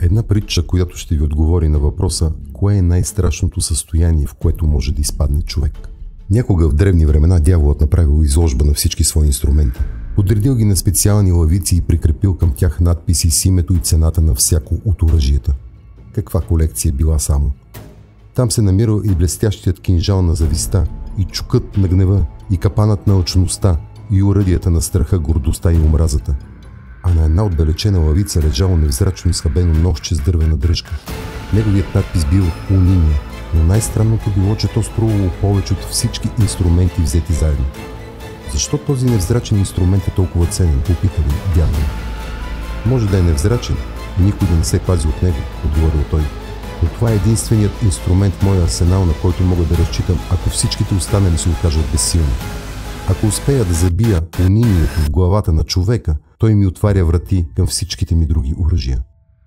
Една притча, която ще ви отговори на въпроса кое е най-страшното състояние, в което може да изпадне човек. Някога в древни времена дяволът направил изложба на всички свои инструменти. Подредил ги на специални лавици и прикрепил към тях надписи с името и цената на всяко от оръжията. Каква колекция била само? Там се намирал и блестящият кинжал на зависта, и чукът на гнева, и капанът на алчността, и оръдията на страха, гордостта и омразата. А на една отдалечена лавица лежало невзрачно изхабено ножче с дървена дръжка. Неговият надпис бил «Униние», но най-странното било, че то струвало повече от всички инструменти взети заедно. Защо този невзрачен инструмент е толкова ценен, попитали дявола. Може да е невзрачен и никой да не се пази от него, отговорил той. Но това е единственият инструмент в моя арсенал, на който мога да разчитам, ако всичките останали се окажат безсилни. Ако успея да забия унинието в главата на човека, той ми отваря врати към всичките ми други оръжия.